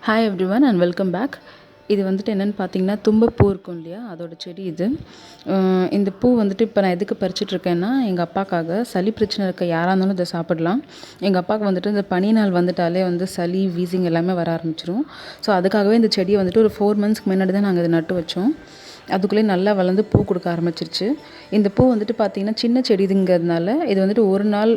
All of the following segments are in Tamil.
Hi everyone and welcome back. இது வந்துட்டு என்னென்னு பார்த்தீங்கன்னா தும்பப்பூ இருக்கும் இல்லையா, அதோட செடி இது. இந்த பூ வந்துட்டு இப்போ நான் எதுக்கு பறிச்சிட்ருக்கேன்னா, எங்கள் அப்பாக்காக சளி பிரச்சனை இருக்க யாராக இருந்தாலும் இதை சாப்பிடலாம். எங்கள் அப்பாவுக்கு வந்துட்டு இந்த பனி நாள் வந்துட்டாலே வந்து சளி வீசிங் எல்லாமே வர ஆரம்பிச்சிரும். ஸோ அதுக்காகவே இந்த செடியை வந்துட்டு ஒரு 4 மந்த்ஸ்க்கு முன்னாடி தான் நாங்கள் இதை நட்டு வச்சோம். அதுக்குள்ளே நல்லா வளர்ந்து பூ கொடுக்க ஆரம்பிச்சிருச்சு. இந்த பூ வந்துட்டு பார்த்திங்கன்னா சின்ன செடிங்கிறதுனால இது வந்துட்டு ஒரு நாள்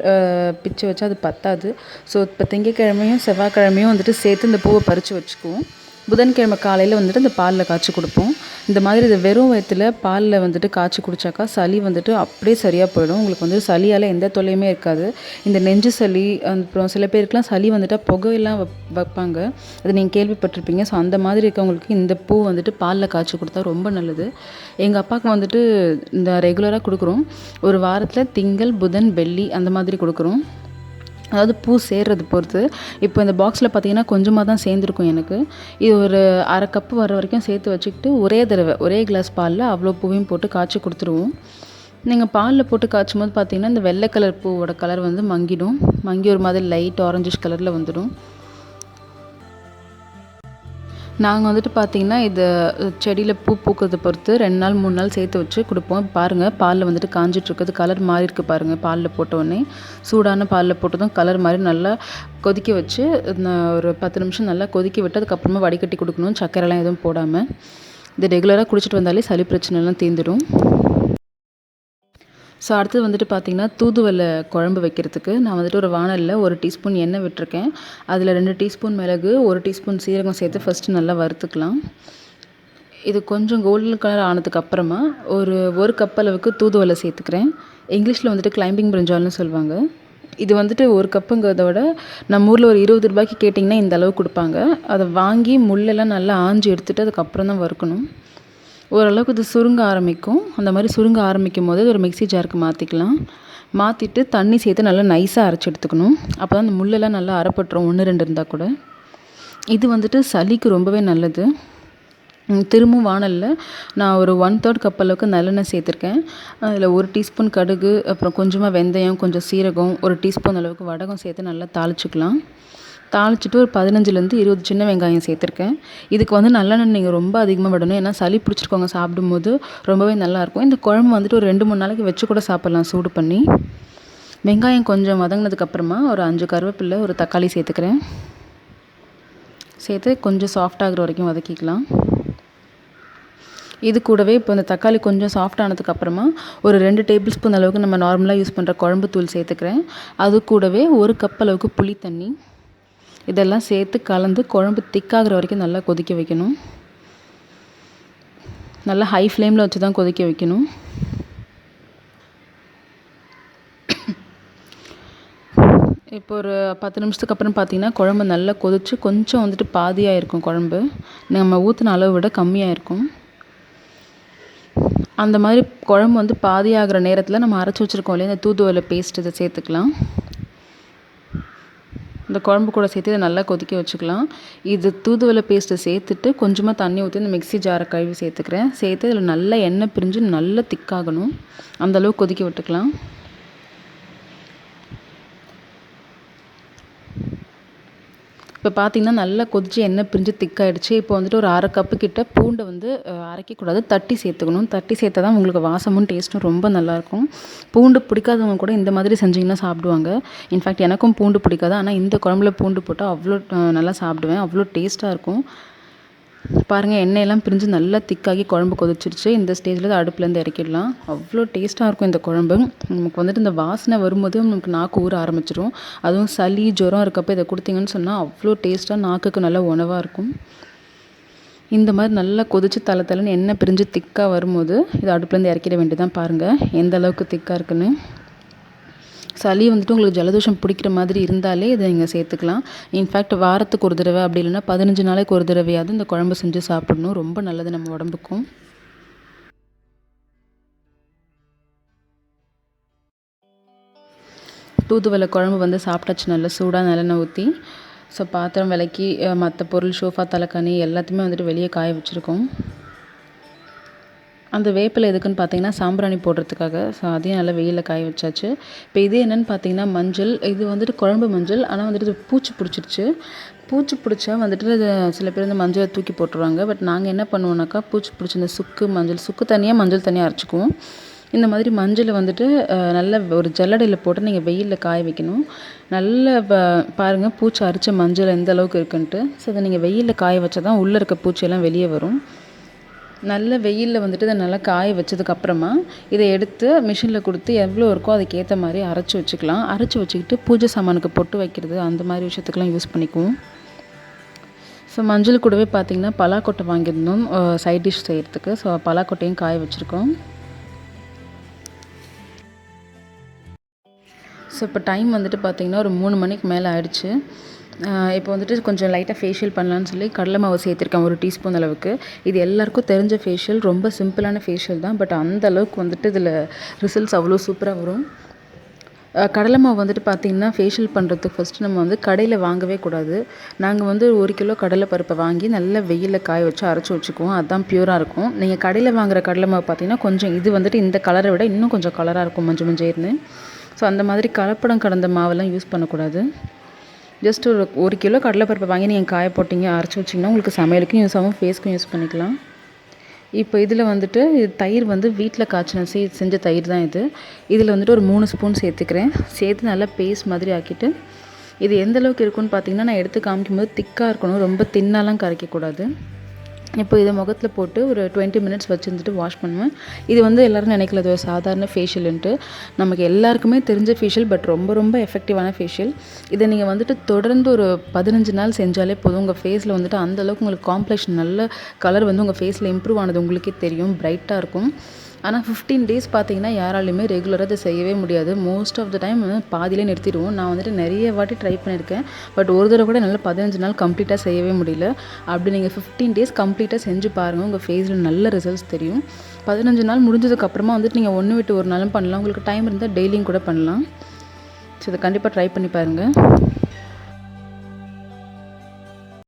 பிச்சு வச்சா அது பத்தாது. ஸோ இப்போ திங்கக்கிழமையும் செவ்வாய்க்கிழமையும் வந்துட்டு சேர்த்து இந்த பூவை பறித்து வச்சுக்குவோம். புதன்கிழமை காலையில் வந்துட்டு இந்த பாலில் காய்ச்சி கொடுப்போம். இந்த மாதிரி இதை வெறும் வயிற்றில் பாலில் வந்துட்டு காய்ச்சி குடித்தாக்கா சளி வந்துட்டு அப்படியே சரியாக போயிடும். உங்களுக்கு வந்து சளியால் எந்த தொல்லையுமே இருக்காது. இந்த நெஞ்சு சளி, அப்புறம் சில பேருக்குலாம் சளி வந்துட்டால் புகையெல்லாம் வைப்பாங்க, அது நீங்கள் கேள்விப்பட்டிருப்பீங்க. ஸோ அந்த மாதிரி இருக்கவங்களுக்கு இந்த பூ வந்துட்டு பாலில் காய்ச்சி கொடுத்தா ரொம்ப நல்லது. எங்கள் அப்பாவுக்கு வந்துட்டு இந்த ரெகுலராக கொடுக்குறோம். ஒரு வாரத்தில் திங்கள், புதன், வெள்ளி அந்த மாதிரி கொடுக்குறோம். அதாவது பூ சேர்றது பொறுத்து. இப்போ இந்த பாக்ஸில் பார்த்தீங்கன்னா கொஞ்சமாக தான் சேர்ந்துருக்கும் எனக்கு. இது ஒரு அரை கப்பு வர வரைக்கும் சேர்த்து வச்சுக்கிட்டு ஒரே கிளாஸ் பாலில் அவ்வளோ பூவையும் போட்டு காய்ச்சி கொடுத்துருவோம். நீங்கள் பாலில் போட்டு காய்ச்சும் போது பார்த்தீங்கன்னா இந்த வெள்ளை கலர் பூவோட கலர் வந்து மங்கி ஒரு மாதிரி லைட் ஆரஞ்சிஷ் கலரில் வந்துடும். நாங்கள் வந்துட்டு பார்த்திங்கன்னா இது செடியில் பூ பூக்கிறத பொறுத்து 2 நாள் 3 நாள் சேர்த்து வச்சு கொடுப்போம். பாருங்கள் பாலில் வந்துட்டு காஞ்சிட்ருக்குது, கலர் மாறி இருக்குது பாருங்கள். பாலில் போட்டோடனே சூடான பாலில் போட்டதும் கலர் மாதிரி நல்லா கொதிக்க வச்சு ஒரு 10 நிமிஷம் நல்லா கொதிக்க விட்டு அதுக்கப்புறமா வடிகட்டி கொடுக்கணும், சர்க்கரைலாம் எதுவும் போடாமல். இது ரெகுலராக குடிச்சிட்டு வந்தாலே சளி பிரச்சனைலாம் தீர்ந்துடும். ஸோ அடுத்தது வந்துட்டு பார்த்திங்கன்னா தூதுவளை குழம்பு வைக்கிறதுக்கு நான் வந்துட்டு ஒரு வானலில் 1 டீஸ்பூன் எண்ணெய் விட்டுருக்கேன். அதில் 2 டீஸ்பூன் மிளகு, 1 டீஸ்பூன் சீரகம் சேர்த்து ஃபஸ்ட்டு நல்லா வறுத்துக்கலாம். இது கொஞ்சம் கோல்டன் கலர் ஆனதுக்கப்புறமா ஒரு கப் அளவுக்கு தூதுவளை சேர்த்துக்கிறேன். இங்கிலீஷில் வந்துட்டு கிளைம்பிங் பிரிஞ்சால்னு சொல்லுவாங்க. இது வந்துட்டு 1 கப்புங்கிறத விட நம்ம ஊரில் ஒரு 20 ரூபாய்க்கு கேட்டிங்கன்னா இந்த அளவு கொடுப்பாங்க. அதை வாங்கி முள்ளெல்லாம் நல்லா ஆஞ்சி எடுத்துகிட்டு அதுக்கப்புறம் தான் வறுக்கணும். ஓரளவுக்கு இது சுருங்க ஆரம்பிக்கும். அந்த மாதிரி சுருங்க ஆரம்பிக்கும் போது ஒரு மிக்ஸி ஜாருக்கு மாற்றிக்கலாம். மாற்றிட்டு தண்ணி சேர்த்து நல்லா நைஸாக அரைச்சி எடுத்துக்கணும். அப்போ தான் அந்த முள்ளெல்லாம் நல்லா அரைப்பட்டுரும், 1 2 இருந்தால் கூட. இது வந்துட்டு சளிக்கு ரொம்பவே நல்லது. திரும்பவும் வானலில் நான் ஒரு 1/3 கப் அளவுக்கு நல்லெண்ணெய் சேர்த்துருக்கேன். அதில் 1 டீஸ்பூன் கடுகு, அப்புறம் கொஞ்சமாக வெந்தயம், கொஞ்சம் சீரகம், 1 டீஸ்பூன் அளவுக்கு வடகம் சேர்த்து நல்லா தாளிச்சிக்கலாம். தாளிச்சிட்டு ஒரு 15லேருந்து 20 சின்ன வெங்காயம் சேர்த்துருக்கேன். இதுக்கு வந்து நல்லெண்ணெய் நீங்கள் ரொம்ப அதிகமாக விடணும், ஏன்னா சளி பிடிச்சிருக்கவங்க சாப்பிடும்போது ரொம்பவே நல்லாயிருக்கும். இந்த குழம்பு வந்துட்டு ஒரு 2 3 நாளைக்கு வச்சு கூட சாப்பிட்லாம் சூடு பண்ணி. வெங்காயம் கொஞ்சம் வதங்கினதுக்கப்புறமா ஒரு 5 கருவேப்பிலை, ஒரு தக்காளி சேர்த்துக்கிறேன். சேர்த்து கொஞ்சம் சாஃப்டாகிற வரைக்கும் வதக்கிக்கலாம். இது கூடவே இப்போ இந்த தக்காளி கொஞ்சம் சாஃப்ட் ஆனதுக்கப்புறமா ஒரு 2 டேபிள் ஸ்பூன் அளவுக்கு நம்ம நார்மலாக யூஸ் பண்ணுற குழம்பு தூள் சேர்த்துக்கிறேன். அது கூடவே 1 கப் அளவுக்கு புளி தண்ணி, இதெல்லாம் சேர்த்து கலந்து குழம்பு திக்காகிற வரைக்கும் நல்லா கொதிக்க வைக்கணும். நல்லா ஹை ஃப்ளேமில் வச்சு தான் கொதிக்க வைக்கணும். இப்போ ஒரு 10 நிமிஷத்துக்கு அப்புறம் பார்த்திங்கன்னா குழம்பு நல்லா கொதித்து கொஞ்சம் வந்துட்டு பாதியாக இருக்கும். குழம்பு நம்ம ஊற்றின அளவை விட கம்மியாக இருக்கும். அந்த மாதிரி குழம்பு வந்து பாதியாகிற நேரத்தில் நம்ம அரைச்சி வச்சுருக்கோம் இல்லையா, இந்த தூதுவளை பேஸ்ட் இதை சேர்த்துக்கலாம். இந்த குழம்பு கூட சேர்த்து இதை நல்லா கொதிக்க வச்சுக்கலாம். இது தூதுவளை பேஸ்ட்டை சேர்த்துட்டு கொஞ்சமாக தண்ணி ஊற்றி இந்த மிக்ஸி ஜாரை கழுவி சேர்த்துக்கிறேன். சேர்த்து இதில் நல்லா எண்ணெய் பிரிஞ்சு நல்லா திக்காகணும், அந்தளவுக்கு கொதிக்க விட்டுக்கலாம். இப்போ பார்த்திங்கன்னா நல்லா கொதிச்சு எண்ணெய் பிரிஞ்சு திக்காயிடுச்சு. இப்போ வந்துட்டு ஒரு அரை கப்பு கிட்ட பூண்டை வந்து அரைக்கக்கூடாது, தட்டி சேர்த்துக்கணும். தட்டி சேர்த்தா தான் உங்களுக்கு வாசமும் டேஸ்ட்டும் ரொம்ப நல்லாயிருக்கும். பூண்டு பிடிக்காதவங்க கூட இந்த மாதிரி செஞ்சிங்கன்னா சாப்பிடுவாங்க. இன்ஃபேக்ட் எனக்கும் பூண்டு பிடிக்காது, ஆனால் இந்த குழம்புல பூண்டு போட்டால் அவ்வளோ நல்லா சாப்பிடுவேன், அவ்வளோ டேஸ்ட்டாக இருக்கும். பாருங்கள் எண்ணெயெல்லாம் பிரிஞ்சு நல்லா திக்காகி குழம்பு கொதிச்சிருச்சு. இந்த ஸ்டேஜில் தான் அடுப்புலேருந்து இறக்கிடலாம். அவ்வளோ டேஸ்ட்டாக இருக்கும் இந்த குழம்பு. நமக்கு வந்துட்டு இந்த வாசனை வரும்போது நமக்கு நாக்கு ஊற ஆரம்பிச்சிடும். அதுவும் சளி ஜுரம் இருக்கப்போ இதை கொடுத்தீங்கன்னு சொன்னால் அவ்வளோ டேஸ்ட்டாக நாக்குக்கு நல்ல உணவாக இருக்கும். இந்த மாதிரி நல்லா கொதித்து தலைன்னு எண்ணெய் பிரிஞ்சு திக்காக வரும்போது இதை அடுப்புலேருந்து இறக்கிட வேண்டியதான். பாருங்கள் எந்த அளவுக்கு திக்காக இருக்குன்னு. சளி வந்துட்டு உங்களுக்கு ஜலதோஷம் பிடிக்கிற மாதிரி இருந்தாலே இதை நீங்கள் சேர்த்துக்கலாம். இன்ஃபேக்ட் வாரத்துக்கு ஒரு தடவை, அப்படி இல்லைன்னா 15 நாளைக்கு ஒரு தடவையாவது இந்த குழம்பு செஞ்சு சாப்பிடணும். ரொம்ப நல்லது நம்ம உடம்புக்கும். தூதுவளை குழம்பு வந்து சாப்பிட்டாச்சு. நல்லா சூடாக நல்லெண்ணெய் ஊற்றி. ஸோ பாத்திரம் விளக்கி மற்ற பொருள் சோஃபா தலைக்காணி எல்லாத்தையுமே வந்துட்டு வெளியே காய வச்சுருக்கோம். அந்த வேப்பிலை எதுக்குன்னு பார்த்தீங்கன்னா சாம்பிராணி போடுறதுக்காக. ஸோ அதையும் நல்லா வெயிலில் காய வச்சாச்சு. இப்போ இது என்னென்னு பார்த்தீங்கன்னா மஞ்சள். இது வந்துட்டு குழம்பு மஞ்சள். ஆனால் வந்துட்டு இது பூச்சி பிடிச்சிருச்சு. பூச்சி பிடிச்சா வந்துட்டு சில பேர் இந்த மஞ்சளை தூக்கி போட்டுருவாங்க. பட் நாங்கள் என்ன பண்ணுவோம்னாக்கா, பூச்சி பிடிச்ச இந்த சுக்கு மஞ்சள், சுக்கு தனியாக மஞ்சள் தனியாக அரைச்சிக்குவோம். இந்த மாதிரி மஞ்சளை வந்துட்டு நல்ல ஒரு ஜல்லடையில் போட்டு நீங்கள் வெயிலில் காய வைக்கணும். நல்ல பாருங்கள் பூச்சி அரித்த மஞ்சள் எந்த அளவுக்கு இருக்குன்ட்டு. ஸோ அதை நீங்கள் வெயிலில் காய வச்சா தான் உள்ளே இருக்க பூச்சியெல்லாம் வெளியே வரும். நல்ல வெயிலில் வந்துட்டு இதை நல்லா காய வச்சதுக்கப்புறமா இதை எடுத்து மிஷினில் கொடுத்து எவ்வளோ இருக்கோ அதுக்கேற்ற மாதிரி அரைச்சி வச்சுக்கலாம். அரைச்சி வச்சுக்கிட்டு பூஜை சாமானுக்கு பொட்டு வைக்கிறது அந்த மாதிரி விஷயத்துக்கெலாம் யூஸ் பண்ணிக்குவோம். ஸோ மஞ்சள் கூடவே பார்த்திங்கன்னா பலாக்கொட்டை வாங்கியிருந்தோம் சைட் டிஷ் செய்கிறதுக்கு. ஸோ பலாக்கொட்டையும் காய வச்சுருக்கோம். ஸோ இப்போ டைம் வந்துட்டு பார்த்திங்கன்னா ஒரு 3 மணிக்கு மேலே ஆயிடுச்சு. இப்போ வந்துட்டு கொஞ்சம் லைட்டாக ஃபேஷியல் பண்ணலான்னு சொல்லி கடலை மாவு சேர்த்துருக்கேன் 1 டீஸ்பூன் அளவுக்கு. இது எல்லாேருக்கும் தெரிஞ்ச ஃபேஷியல், ரொம்ப சிம்பிளான ஃபேஷியல் தான். பட் அந்த அளவுக்கு வந்துட்டு இதில் ரிசல்ட்ஸ் அவ்வளோ சூப்பராக வரும். கடலை மாவு வந்துட்டு பார்த்திங்கன்னா ஃபேஷியல் பண்ணுறதுக்கு ஃபஸ்ட்டு நம்ம வந்து கடையில் வாங்கவே கூடாது. நாங்கள் வந்து 1 கிலோ கடலை பருப்பை வாங்கி நல்லா வெயிலில் காய வச்சு அரைச்சி வச்சுக்குவோம். அதுதான் ப்யூராக இருக்கும். நீங்கள் கடையில் வாங்குகிற கடலை மாவு பார்த்திங்கன்னா கொஞ்சம் இது வந்துட்டு இந்த கலரை விட இன்னும் கொஞ்சம் கலராக இருக்கும், மஞ்சள் மஞ்சள்னு. ஸோ அந்த மாதிரி கலப்படம் கலந்த மாவெல்லாம் யூஸ் பண்ணக்கூடாது. ஜஸ்ட் ஒரு 1 கிலோ கடலைப்பருப்பை வாங்கி நீங்கள் காய போட்டிங்க, அரைச்சி வச்சிங்கன்னா உங்களுக்கு சமையலுக்கும் யூஸ் ஆகும், ஃபேஸ்க்கும் யூஸ் பண்ணிக்கலாம். இப்போ இதில் வந்துட்டு தயிர் வந்து வீட்டில் காய்ச்சின செஞ்ச தயிர் தான் இது. இதில் வந்துட்டு ஒரு 3 ஸ்பூன் சேர்த்துக்கிறேன். சேர்த்து நல்லா பேஸ்ட் மாதிரி ஆக்கிட்டு, இது எந்த அளவுக்கு இருக்குன்னு பார்த்தீங்கன்னா நான் எடுத்து காமிக்கும்போது திக்காக இருக்கணும், ரொம்ப தின்னாலாம் கரைக்கக்கூடாது. இப்போ இதை முகத்தில் போட்டு ஒரு 20 மினிட்ஸ் வச்சுருந்துட்டு வாஷ் பண்ணுவேன். இது வந்து எல்லோரும் நினைக்கல ஒரு சாதாரண ஃபேஷியல்ன்ட்டு. நமக்கு எல்லாருக்குமே தெரிஞ்ச ஃபேஷியல், பட் ரொம்ப ரொம்ப எஃபெக்டிவான ஃபேஷியல். இதை நீங்கள் வந்துட்டு தொடர்ந்து ஒரு 15 நாள் செஞ்சாலே போதும். உங்கள் ஃபேஸில் வந்துட்டு அந்தளவுக்கு உங்களுக்கு காம்ப்ளெக்ஷன் நல்ல கலர் வந்து உங்கள் ஃபேஸில் இம்ப்ரூவ் ஆனது உங்களுக்கே தெரியும், பிரைட்டாக இருக்கும். ஆனால் 15 டேஸ் பார்த்தீங்கன்னா யாராலையுமே ரெகுலராக இதை செய்யவே முடியாது. மோஸ்ட் ஆஃப் த டைம் பாதியிலே நிறுத்திடுவோம். நான் வந்துட்டு நிறைய வாட்டி ட்ரை பண்ணியிருக்கேன். பட் ஒரு தடவை கூட என்னால் 15 நாள் கம்ப்ளீட்டாக செய்யவே முடியல. அப்படி நீங்கள் 15 டேஸ் கம்ப்ளீட்டாக செஞ்சு பாருங்கள், உங்கள் ஃபேஸில் நல்ல ரிசல்ட்ஸ் தெரியும். 15 நாள் முடிஞ்சதுக்கப்புறமா வந்துட்டு நீங்கள் 1 விட்டு 1 நாளும் பண்ணலாம். உங்களுக்கு டைம் இருந்தால் டெய்லியும் கூட பண்ணலாம். ஸோ இதை கண்டிப்பாக ட்ரை பண்ணி பாருங்கள்.